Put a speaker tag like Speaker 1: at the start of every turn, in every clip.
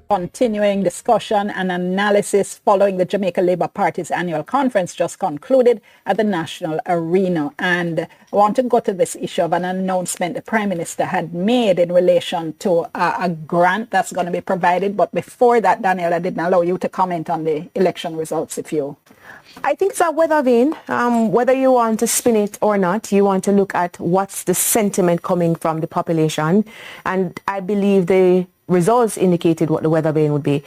Speaker 1: Continuing discussion and analysis following the Jamaica Labour Party's annual conference just concluded at the national arena. And I want to go to this issue of an announcement the Prime Minister had made in relation to a grant that's going to be provided. But before that, Daniel, I didn't allow you to comment on the election results if you...
Speaker 2: I think it's a weather vane. Whether you want to spin it or not, you want to look at what's the sentiment coming from the population. And I believe the results indicated what the weather vane would be.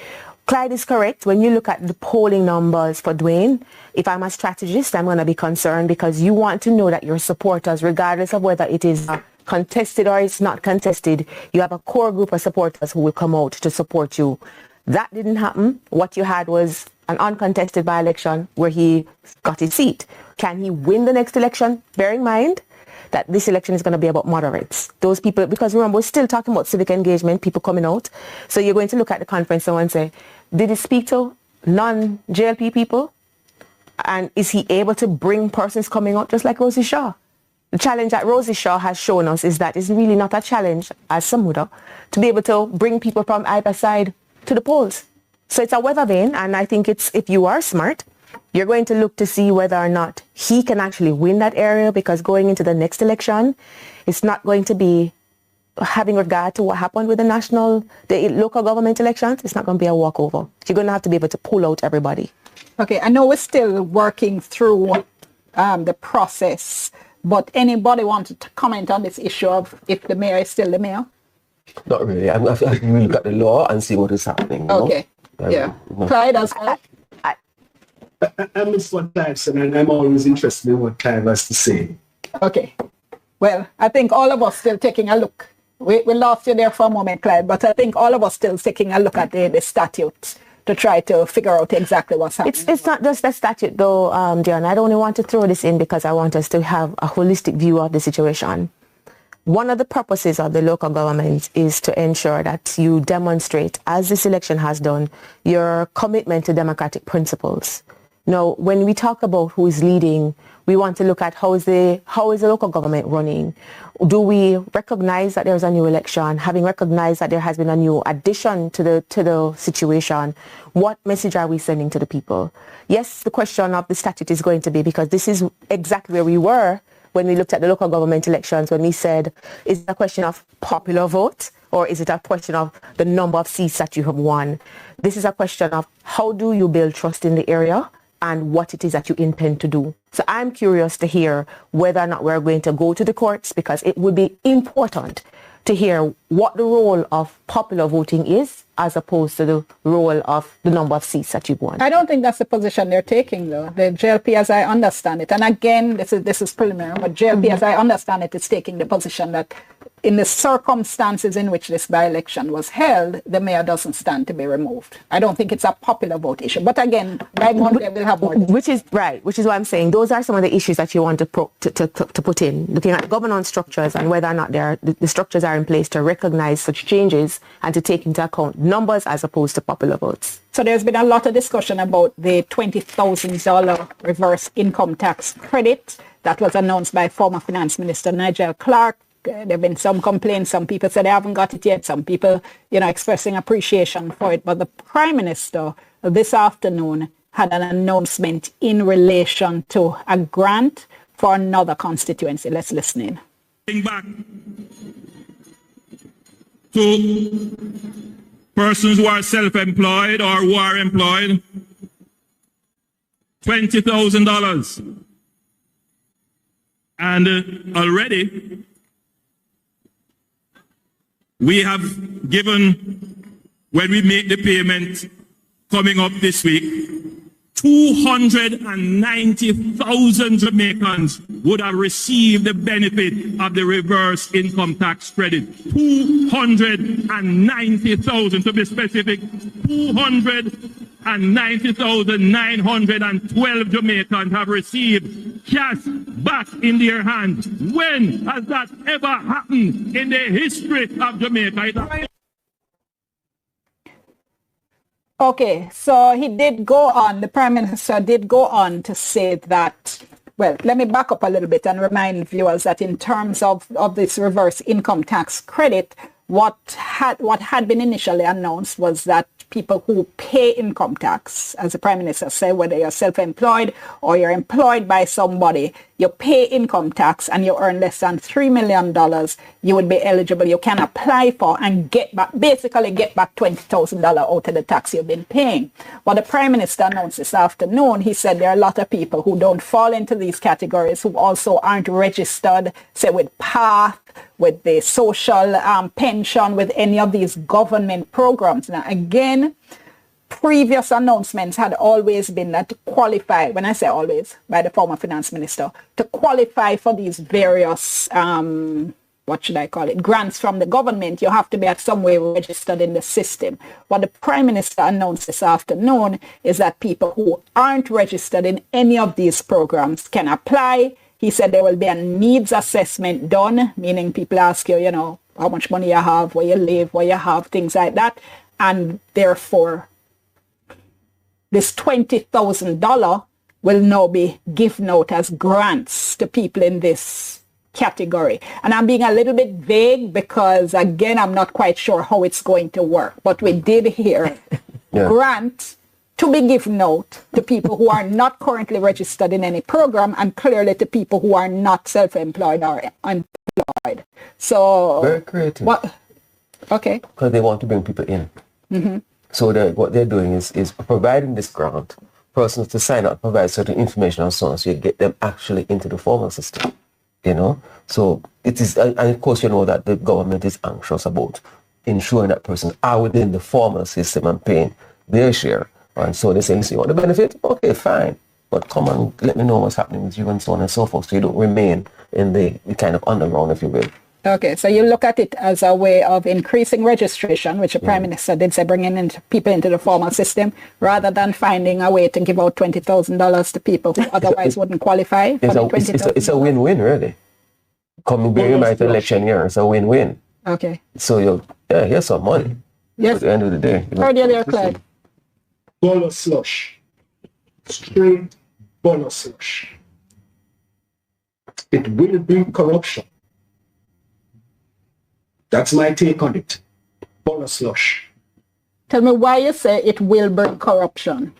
Speaker 2: Clyde is correct. When you look at the polling numbers for Dwayne, if I'm a strategist, I'm going to be concerned because you want to know that your supporters, regardless of whether it is contested or it's not contested, you have a core group of supporters who will come out to support you. That didn't happen. What you had was an uncontested by-election where he got his seat. Can he win the next election? Bear in mind that this election is going to be about moderates. Those people, because remember, we're still talking about civic engagement, people coming out. So you're going to look at the conference and say, did he speak to non-JLP people? And is he able to bring persons coming out just like Rosie Shaw? The challenge that Rosie Shaw has shown us is that it's really not a challenge as Samuda to be able to bring people from either side to the polls. So it's a weather vane, and I think it's, if you are smart, you're going to look to see whether or not he can actually win that area, because going into the next election, it's not going to be having regard to what happened with the local government elections. It's not going to be a walkover. You're going to have to be able to pull out everybody.
Speaker 1: Okay, I know we're still working through the process, but anybody wanted to comment on this issue of if the mayor is still the mayor?
Speaker 3: Not really. I have to really look at the law and see what is happening.
Speaker 1: Okay. Yeah. Clyde as well.
Speaker 4: I miss what Clive said, and I'm always interested in what Clive has to say.
Speaker 1: Okay. Well, I think all of us still taking a look. We lost you there for a moment, Clive, but I think all of us still taking a look at the statutes to try to figure out exactly what's happening.
Speaker 2: It's not just the statute, though, Dion. I don't want to throw this in because I want us to have a holistic view of the situation. One of the purposes of the local government is to ensure that you demonstrate, as this election has done, your commitment to democratic principles. Now, when we talk about who is leading, we want to look at how is the local government running? Do we recognize that there's a new election? Having recognized that there has been a new addition to the situation, what message are we sending to the people? Yes, the question of the statute is going to be, because this is exactly where we were when we looked at the local government elections, when we said, is it a question of popular vote, or is it a question of the number of seats that you have won? This is a question of how do you build trust in the area and what it is that you intend to do. So I'm curious to hear whether or not we're going to go to the courts, because it would be important to hear what the role of popular voting is as opposed to the role of the number of seats that you've won.
Speaker 1: I don't think that's the position they're taking, though. The JLP, as I understand it, and again, this is preliminary, but JLP, as I understand it, is taking the position that in the circumstances in which this by-election was held, the mayor doesn't stand to be removed. I don't think it's a popular vote issue. But again, by Monday we'll have more.
Speaker 2: Which is right, which is what I'm saying. Those are some of the issues that you want to put in, looking at governance structures and whether or not the structures are in place to recognize such changes and to take into account numbers as opposed to popular votes.
Speaker 1: So there's been a lot of discussion about the $20,000 reverse income tax credit that was announced by former Finance Minister Nigel Clark. There have been some complaints. Some people said they haven't got it yet. Some people, expressing appreciation for it. But the Prime Minister this afternoon had an announcement in relation to a grant for another constituency. Let's listen in.
Speaker 5: Back to persons who are self-employed or who are employed, $20,000. And already we have given, when we make the payment coming up this week, 290,000 Jamaicans would have received the benefit of the reverse income tax credit. 290,000 to be specific. 290,912 Jamaicans have received cash back in their hands. When has that ever happened in the history of Jamaica?
Speaker 1: Okay, so he did go on, the Prime Minister did go on to say that, well, let me back up a little bit and remind viewers that in terms of this reverse income tax credit, what had been initially announced was that people who pay income tax, as the Prime Minister said, whether you're self-employed or you're employed by somebody, you pay income tax and you earn less than $3 million, you would be eligible. You can apply for and basically get back $20,000 out of the tax you've been paying. But the Prime Minister announced this afternoon, he said there are a lot of people who don't fall into these categories, who also aren't registered, say with PATH, with the social pension, with any of these government programs. Now, again, previous announcements had always been that to qualify, when I say always, by the former finance minister, to qualify for these various, what should I call it, grants from the government, you have to be at some way registered in the system. What the Prime Minister announced this afternoon is that people who aren't registered in any of these programs can apply. He said there will be a needs assessment done, meaning people ask you, you know, how much money you have, where you live, where you have, things like that. And therefore, this $20,000 will now be given out as grants to people in this category. And I'm being a little bit vague because, again, I'm not quite sure how it's going to work. But we did hear grant to be given out to people who are not currently registered in any program, and clearly to people who are not self-employed or employed. So
Speaker 3: very creative.
Speaker 1: What? Okay.
Speaker 3: Because they want to bring people in. Mm-hmm. So what they're doing is providing this grant, persons to sign up, provide certain information and so on, so you get them actually into the formal system. You know, so it is, and of course you know that the government is anxious about ensuring that persons are within the formal system and paying their share. And so they say, you want the benefit? Okay, fine. But come and let me know what's happening with you and so on and so forth, so you don't remain in the kind of underground, if you will. Okay,
Speaker 1: so you look at it as a way of increasing registration, which the Prime Minister did say, bringing people into the formal system, rather than finding a way to give out $20,000 to people who otherwise wouldn't qualify for the $20,000.
Speaker 3: It's a win-win, really. Coming bearing in mind the election year, it's a win-win.
Speaker 1: Okay.
Speaker 3: So here's some money.
Speaker 1: Yes.
Speaker 3: At the end of the day.
Speaker 1: Heard you there, Clyde.
Speaker 4: Bonus slush. Straight bonus slush. It will bring corruption. That's my take on it. Bonus slush.
Speaker 1: Tell me why you say it will bring corruption.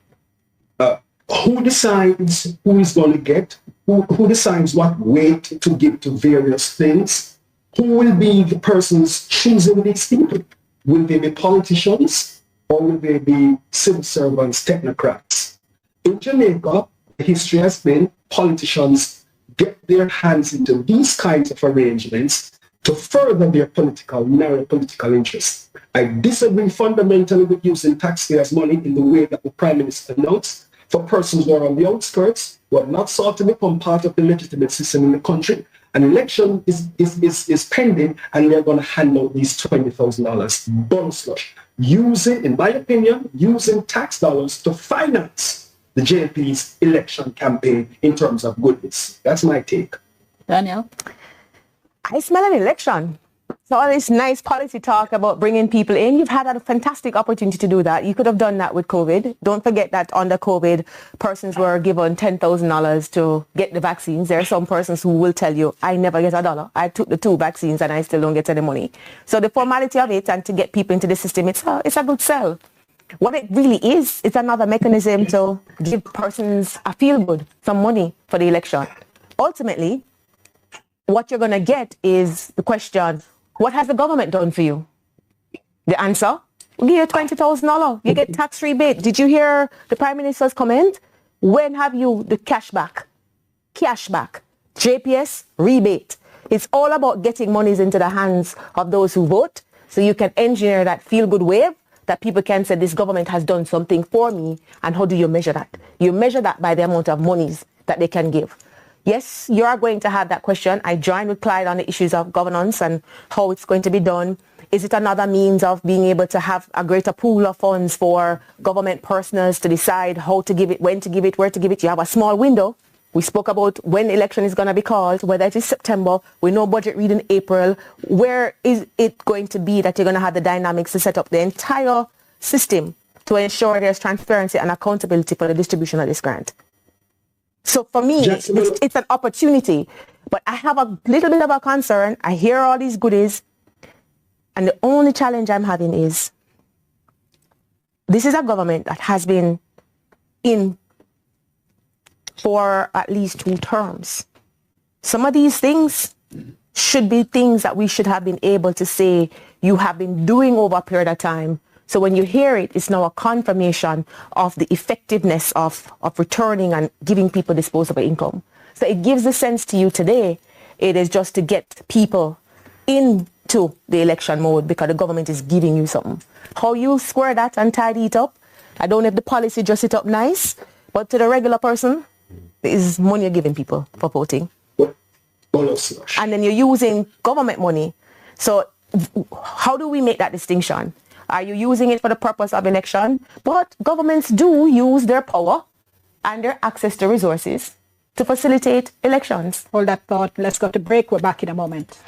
Speaker 4: Who decides who is going to get? Who decides what weight to give to various things? Who will be the persons choosing these people? Will they be politicians or will they be civil servants, technocrats? In Jamaica, history has been politicians get their hands into these kinds of arrangements to further their narrow political interests. I disagree fundamentally with using taxpayers' money in the way that the Prime Minister announced for persons who are on the outskirts, who are not sought to become part of the legitimate system in the country. An election is pending, and they're going to hand out these $20,000 bonus slush. In my opinion, using tax dollars to finance the JLP's election campaign in terms of goodness. That's my take.
Speaker 1: Daniel?
Speaker 2: I smell an election. So all this nice policy talk about bringing people in, you've had a fantastic opportunity to do that. You could have done that with COVID. Don't forget that under COVID, persons were given $10,000 to get the vaccines. There are some persons who will tell you, I never get $1. I took the 2 vaccines and I still don't get any money. So the formality of it and to get people into the system, it's a good sell. What it really is, it's another mechanism to give persons a feel-good, some money for the election. Ultimately, what you're going to get is the question, what has the government done for you? The answer, we'll give you $20,000. You get tax rebate. Did you hear the Prime Minister's comment? When have you the cash back? Cash back. JPS, rebate. It's all about getting monies into the hands of those who vote, so you can engineer that feel-good wave that people can say, this government has done something for me. And how do you measure that? You measure that by the amount of monies that they can give. Yes, you are going to have that question. I join with Clyde on the issues of governance and how it's going to be done. Is it another means of being able to have a greater pool of funds for government personnel to decide how to give it, when to give it, where to give it? You have a small window We spoke about when the election is going to be called, whether it is September, we know budget read in April. Where is it going to be that you're going to have the dynamics to set up the entire system to ensure there's transparency and accountability for the distribution of this grant? So for me, it's an opportunity, but I have a little bit of a concern. I hear all these goodies, and the only challenge I'm having is this is a government that has been in for at least 2 terms. Some of these things should be things that we should have been able to say you have been doing over a period of time. So when you hear it, it's now a confirmation of the effectiveness of returning and giving people disposable income. So it gives the sense to you today, it is just to get people into the election mode because the government is giving you something. How you square that and tidy it up, I don't know if the policy just sit up nice, but to the regular person, is money you're giving people for voting. And then you're using government money. So how do we make that distinction? Are you using it for the purpose of election? But governments do use their power and their access to resources to facilitate elections.
Speaker 1: Hold that thought. Let's go to break. We're back in a moment.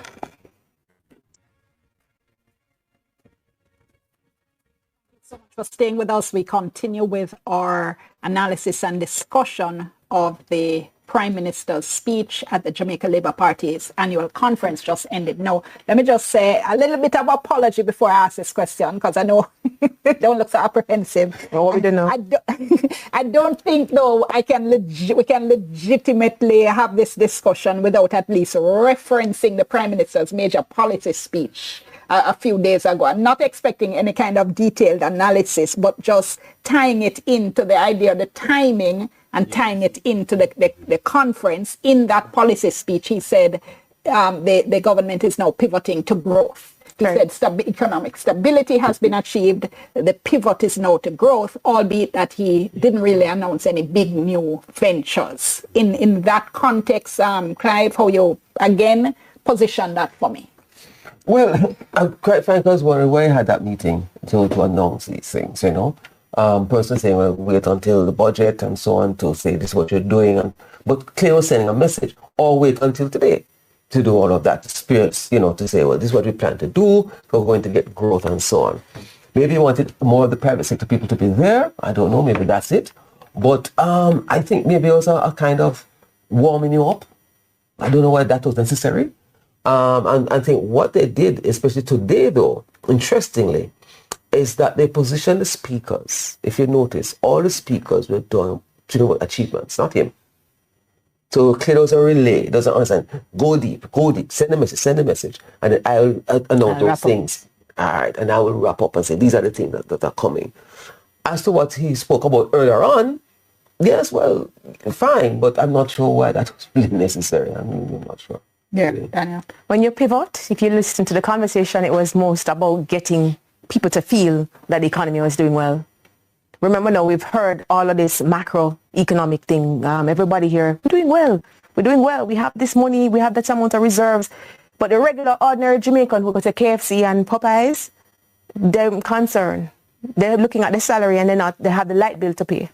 Speaker 1: So much for staying with us. We continue with our analysis and discussion of the Prime Minister's speech at the Jamaica Labour Party's annual conference just ended. Now, let me just say a little bit of apology before I ask this question, because I know it don't look so apprehensive.
Speaker 2: Well, we don't know.
Speaker 1: I don't think, though, we can legitimately have this discussion without at least referencing the Prime Minister's major policy speech a few days ago. I'm not expecting any kind of detailed analysis, but just tying it into the idea of the timing and tying it into the conference. In that policy speech, he said the government is now pivoting to growth. He said economic stability has been achieved. The pivot is now to growth, albeit that he didn't really announce any big new ventures. In that context, Clive, how you, again, position that for me?
Speaker 3: Well, quite frankly, I was wondering why I had that meeting to announce these things, you know. Person saying, well, wait until the budget and so on to say this is what you're doing. But Clay was sending a message, or wait until today to do all of that spirits, you know, to say, well, this is what we plan to do. We're going to get growth and so on. Maybe he wanted more of the private sector people to be there. I don't know. Maybe that's it. But I think maybe it was a kind of warming you up. I don't know why that was necessary. And I think what they did, especially today, though, interestingly, is that they positioned the speakers. If you notice, all the speakers were doing achievements, not him. So clearly it was a relay. It doesn't understand. Go deep, send a message, and then I'll announce those things. All right, and I will wrap up and say, these are the things that are coming. As to what he spoke about earlier on, yes, well, fine, but I'm not sure why that was really necessary. I'm really not sure.
Speaker 1: Yeah, Daniel.
Speaker 2: When you pivot, if you listen to the conversation, it was most about getting people to feel that the economy was doing well. Remember now, we've heard all of this macroeconomic thing. Everybody here, we're doing well. We have this money, we have that amount of reserves. But the regular, ordinary Jamaican who go to KFC and Popeyes, they're concerned. They're looking at the salary and they have the light bill to pay.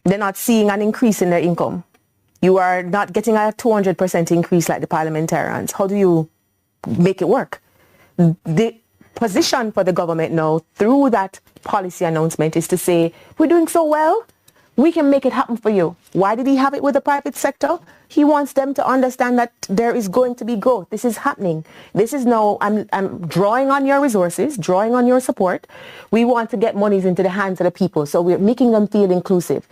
Speaker 2: They're not seeing an increase in their income. You are not getting a 200% increase like the parliamentarians. How do you make it work? The position for the government now through that policy announcement is to say, we're doing so well, we can make it happen for you. Why did he have it with the private sector? He wants them to understand that there is going to be growth. This is happening. This is now, I'm drawing on your resources, drawing on your support. We want to get monies into the hands of the people. So we're making them feel inclusive.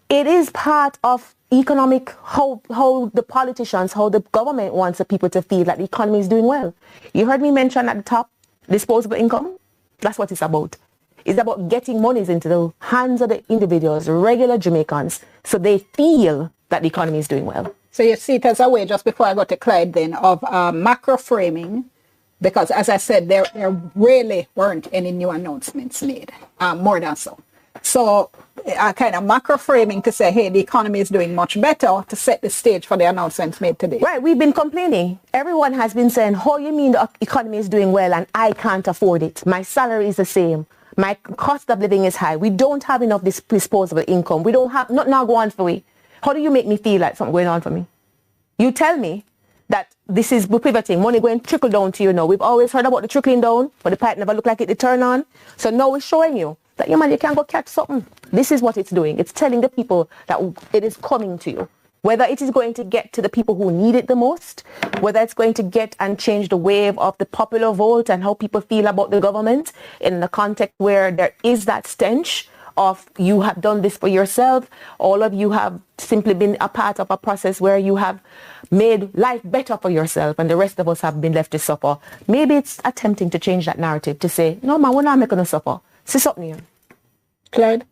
Speaker 2: It is part of economic, how the politicians, how the government wants the people to feel that the economy is doing well. You heard me mention at the top, disposable income. That's what it's about. It's about getting monies into the hands of the individuals, regular Jamaicans, so they feel that the economy is doing well.
Speaker 1: So you see it as a way, just before I go to Clyde then, of macro framing, because as I said, there really weren't any new announcements made, more than so. So a kind of macro framing to say, hey, the economy is doing much better, to set the stage for the announcements made today.
Speaker 2: Right, we've been complaining. Everyone has been saying, how you mean the economy is doing well and I can't afford it? My salary is the same. My cost of living is high. We don't have enough disposable income. We don't have, not now go on for we. How do you make me feel like something going on for me? You tell me that this is pivoting, money going to trickle down to you now. We've always heard about the trickling down, but the pipe never looked like it to turn on. So now we're showing you that, man, you can't go catch something. This is what it's doing. It's telling the people that it is coming to you. Whether it is going to get to the people who need it the most, whether it's going to get and change the wave of the popular vote and how people feel about the government in the context where there is that stench of you have done this for yourself, all of you have simply been a part of a process where you have made life better for yourself and the rest of us have been left to suffer. Maybe it's attempting to change that narrative to say, no man, we're not making to suffer. See something here.
Speaker 1: Clyde?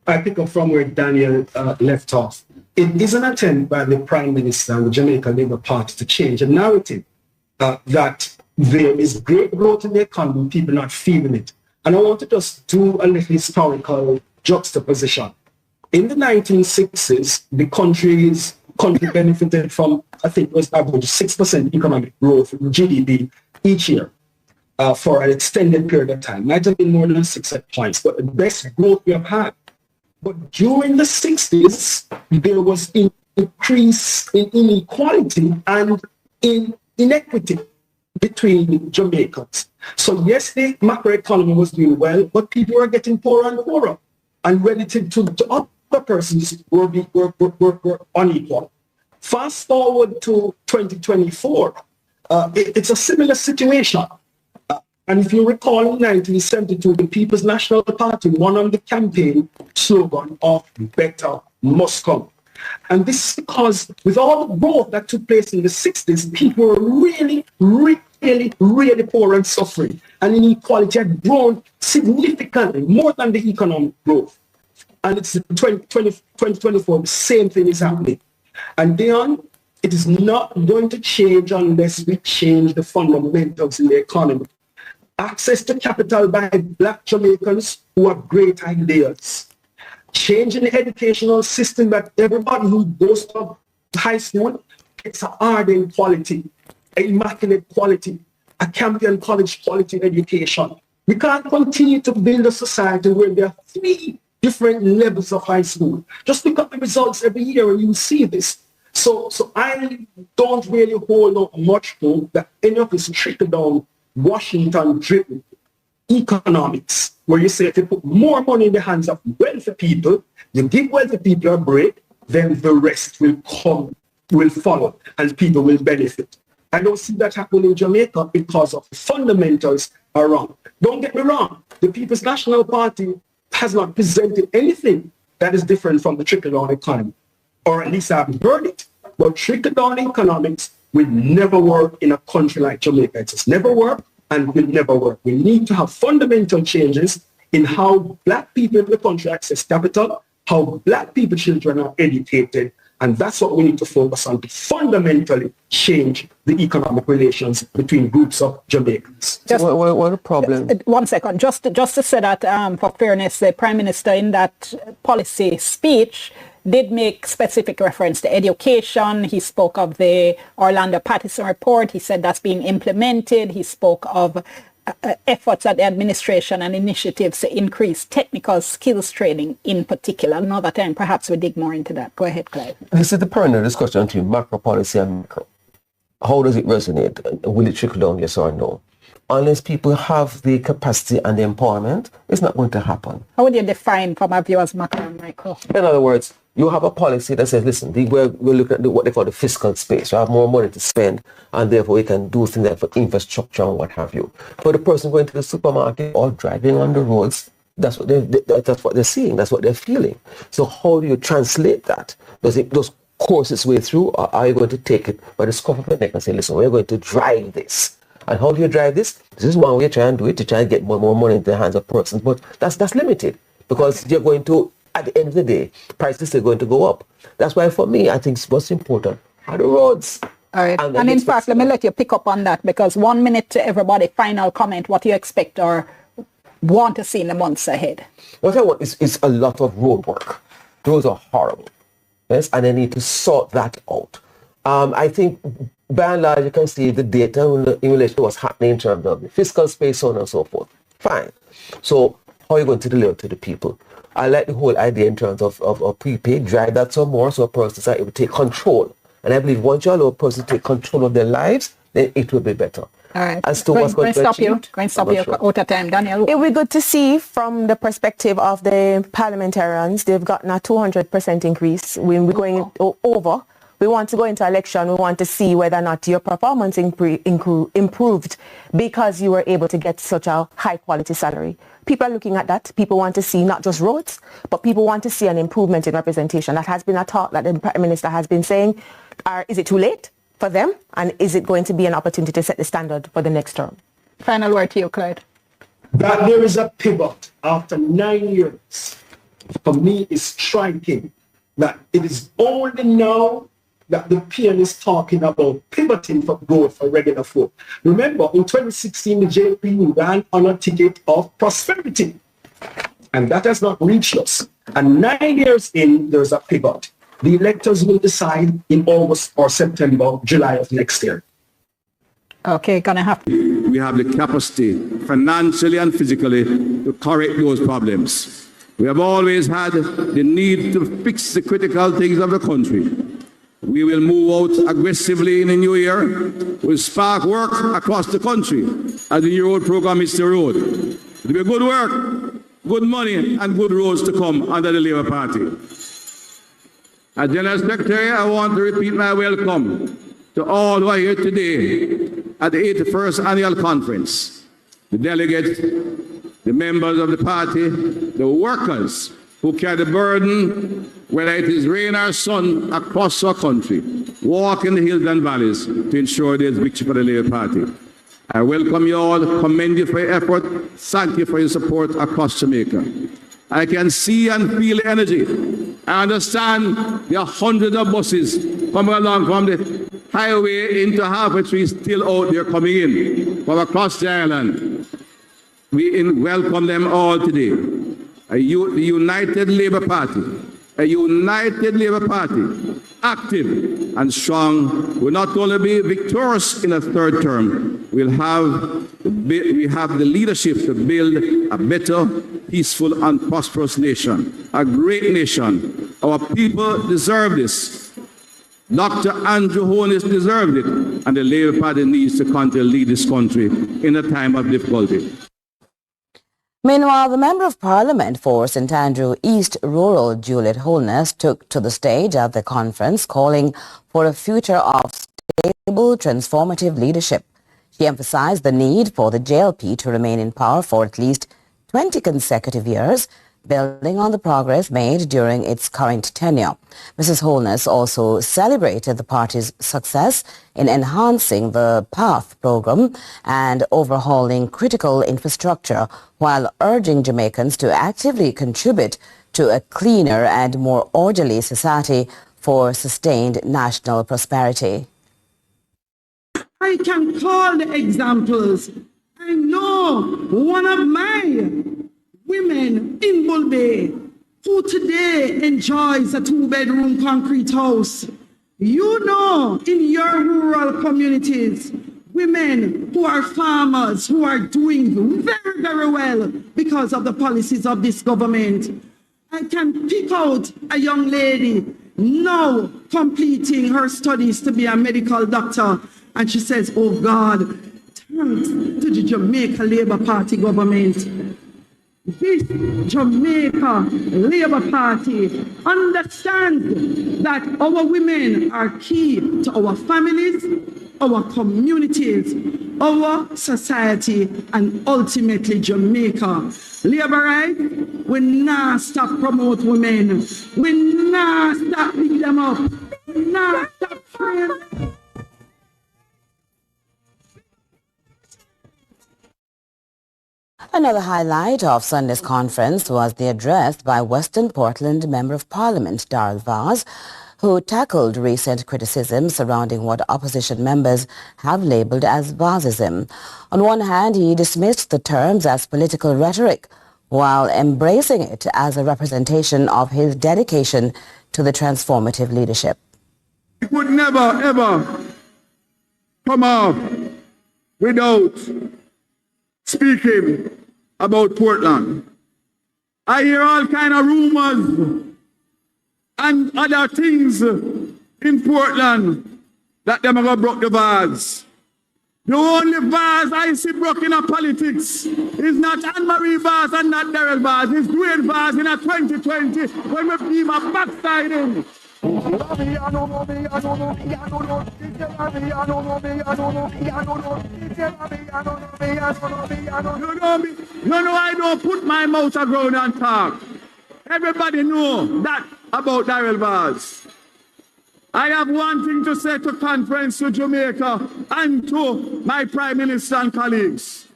Speaker 4: I pick up from where Daniel left off. It is an attempt by the Prime Minister and the Jamaica Labour Party to change a narrative that there is great growth in the economy, people not feeling it. And I want to just do a little historical juxtaposition. In the 1960s, the country benefited from, I think it was average 6% economic growth in GDP each year for an extended period of time. Might have been more than 6 points, but the best growth we have had. But during the 60s, there was an increase in inequality and in inequity between Jamaicans. So yes, the macroeconomy was doing well, but people were getting poorer and poorer. And relative to other persons were unequal. Fast forward to 2024, it's a similar situation. And if you recall, in 1972, the People's National Party won on the campaign slogan of "Better Must Come." And this is because with all the growth that took place in the 60s, people were really poor and suffering. And inequality had grown significantly, more than the economic growth. And it's 2024, the same thing is happening. And Dion, it is not going to change unless we change the fundamentals in the economy. Access to capital by Black Jamaicans who have great ideas. Changing the educational system that everybody who goes to high school gets a ardent quality, an immaculate quality, a Campion College quality education. We can't continue to build a society where there are 3 different levels of high school. Just look at the results every year and you'll see this. So I don't really hold out much hope that any of this trickle down Washington-driven economics, where you say if you put more money in the hands of wealthy people, you give wealthy people a break, then the rest will follow, and people will benefit. I don't see that happening in Jamaica because of the fundamentals are wrong. Don't get me wrong, the People's National Party has not presented anything that is different from the trickle-down economy, or at least I haven't heard it. But trickle-down economics will never work in a country like Jamaica. It has never worked and will never work. We need to have fundamental changes in how Black people in the country access capital, how Black people children are educated, and that's what we need to focus on to fundamentally change the economic relations between groups of Jamaicans.
Speaker 3: What a problem.
Speaker 1: 1 second. Just to say that for fairness, the Prime Minister in that policy speech did make specific reference to education. He spoke of the Orlando Patterson report. He said that's being implemented. He spoke of efforts at the administration and initiatives to increase technical skills training in particular. Another time, perhaps we dig more into that. Go ahead, Clive.
Speaker 3: This is the perennial discussion between macro policy and micro. How does it resonate? Will it trickle down, yes or no? Unless people have the capacity and the empowerment, it's not going to happen.
Speaker 1: How would you define from our view as macro and micro?
Speaker 3: In other words, you have a policy that says, listen, we're looking at what they call the fiscal space. You have more money to spend, and therefore we can do things like for infrastructure and what have you. For the person going to the supermarket or driving on the roads, that's what they're seeing, that's what they're feeling. So how do you translate that? Does it those course its way through, or are you going to take it by the scope of the neck and say, listen, we're going to drive this? And how do you drive this? This is one way you try and do it, to try and get more money into the hands of persons, but that's limited, because you're going to, at the end of the day, prices are going to go up. That's why for me, I think what's important are the roads.
Speaker 1: All right. And in fact, let me let you pick up on that, because 1 minute to everybody, final comment, what you expect or want to see in the months ahead.
Speaker 3: What I want is a lot of road work. Those are horrible. Yes, and they need to sort that out. I think by and large, you can see the data in relation to what's happening in terms of the fiscal space, so on and so forth. Fine. So how are you going to deliver to the people? I like the whole idea in terms of prepaid, drive that some more so a person is able to take control. And I believe once you allow a person to take control of their lives, then it will be better.
Speaker 1: All right.
Speaker 3: As to what's going to
Speaker 1: stop you.
Speaker 3: achieve,
Speaker 1: Going to stop you out of time. Daniel.
Speaker 2: It will be good to see from the perspective of the parliamentarians. They've gotten a 200% increase. When we're going over, we want to go into election. We want to see whether or not your performance improved because you were able to get such a high quality salary. People are looking at that. People want to see not just roads, but people want to see an improvement in representation. That has been a talk that the Prime Minister has been saying. Is it too late for them? And is it going to be an opportunity to set the standard for the next term?
Speaker 1: Final word to you, Clyde.
Speaker 4: That there is a pivot after 9 years, for me, is striking. That it is only now that the PM is talking about pivoting for growth for regular folk. Remember, in 2016, the JLP ran on a ticket of prosperity. And that has not reached us. And 9 years in, there's a pivot. The electors will decide in August or September, July of next year.
Speaker 1: Okay, gonna have to.
Speaker 6: We have the capacity, financially and physically, to correct those problems. We have always had the need to fix the critical things of the country. We will move out aggressively in the new year. We'll spark work across the country as the new road program is the road. It will be good work, good money, and good roads to come under the Labour Party. As General Secretary, I want to repeat my welcome to all who are here today at the 81st Annual Conference, the delegates, the members of the party, the workers who carry the burden, whether it is rain or sun, across our country, walk in the hills and valleys to ensure there's victory for the Labour Party. I welcome you all, commend you for your effort, thank you for your support across Jamaica. I can see and feel the energy. I understand there are hundreds of buses coming along from the highway into Halfway Tree, still out there coming in from across the island. We welcome them all today. The United Labour Party, a united Labour Party, active and strong, will not only be victorious in a third term, we have the leadership to build a better, peaceful and prosperous nation, a great nation. Our people deserve this. Dr. Andrew Holness deserved it, and the Labour Party needs to continue to lead this country in a time of difficulty.
Speaker 7: Meanwhile, the Member of Parliament for St Andrew East Rural, Juliet Holness, took to the stage at the conference calling for a future of stable, transformative leadership. She emphasized the need for the JLP to remain in power for at least 20 consecutive years, building on the progress made during its current tenure. Mrs. Holness also celebrated the party's success in enhancing the PATH program and overhauling critical infrastructure, while urging Jamaicans to actively contribute to a cleaner and more orderly society for sustained national prosperity.
Speaker 8: I can call the examples. I know one of my women in Bull Bay who today enjoys a 2-bedroom concrete house. You know, in your rural communities, women who are farmers who are doing very, very well because of the policies of this government. I can pick out a young lady now completing her studies to be a medical doctor, and she says, oh God, thanks to the Jamaica Labour Party government. This Jamaica Labour Party understands that our women are key to our families, our communities, our society, and ultimately Jamaica. Labourite, we not stop promote women. We not stop pick them up. We not stop training them.
Speaker 7: Another highlight of Sunday's conference was the address by Western Portland Member of Parliament Darrell Vaz, who tackled recent criticism surrounding what opposition members have labelled as Vazism. On one hand, he dismissed the terms as political rhetoric, while embracing it as a representation of his dedication to the transformative leadership.
Speaker 6: It would never, ever come off without speaking about Portland. I hear all kind of rumors and other things in Portland that them are going to broke the vase. The only vase I see broken in politics is not Anne-Marie Vase and not Daryl Vase. It's Dwayne Vase in a 2020 when we beam a backsliding. You know I don't put my mouth around and talk. Everybody know that about Daryl Vase. I have one thing to say to conference to Jamaica and to my Prime Minister and colleagues.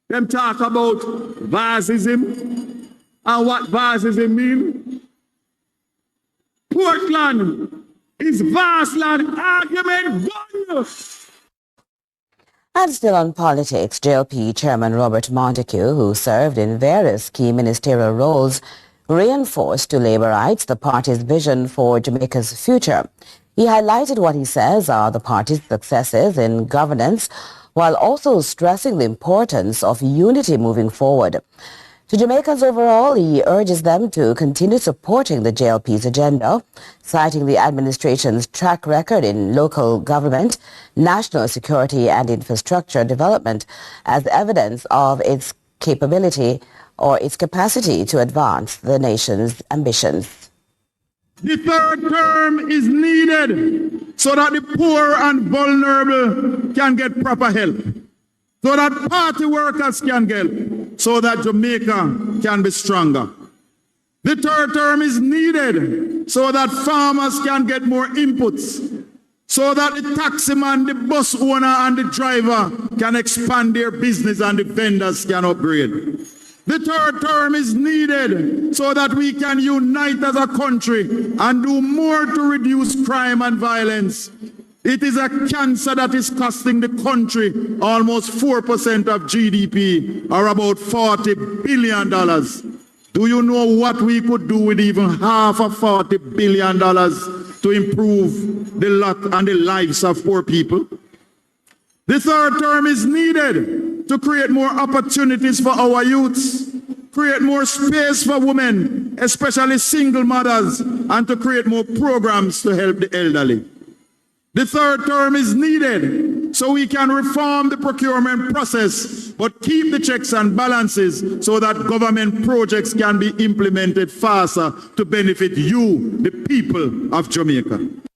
Speaker 6: Them talk about Vasism and what Vasism mean. Portland is Vaseland argument one.
Speaker 7: And still on politics, JLP Chairman Robert Montague, who served in various key ministerial roles, reinforced to Labourites the party's vision for Jamaica's future. He highlighted what he says are the party's successes in governance, while also stressing the importance of unity moving forward. To Jamaicans overall, he urges them to continue supporting the JLP's agenda, citing the administration's track record in local government, national security and infrastructure development as evidence of its capability or its capacity to advance the nation's ambitions.
Speaker 6: The third term is needed so that the poor and vulnerable can get proper help, so that party workers can get, so that Jamaica can be stronger. The third term is needed so that farmers can get more inputs, so that the taximan, the bus owner and the driver can expand their business and the vendors can upgrade. The third term is needed so that we can unite as a country and do more to reduce crime and violence. It is a cancer that is costing the country almost 4% of GDP, or about $40 billion. Do you know what we could do with even half of $40 billion to improve the lot and the lives of poor people? The third term is needed to create more opportunities for our youths, create more space for women, especially single mothers, and to create more programs to help the elderly. The third term is needed so we can reform the procurement process, but keep the checks and balances so that government projects can be implemented faster to benefit you, the people of Jamaica.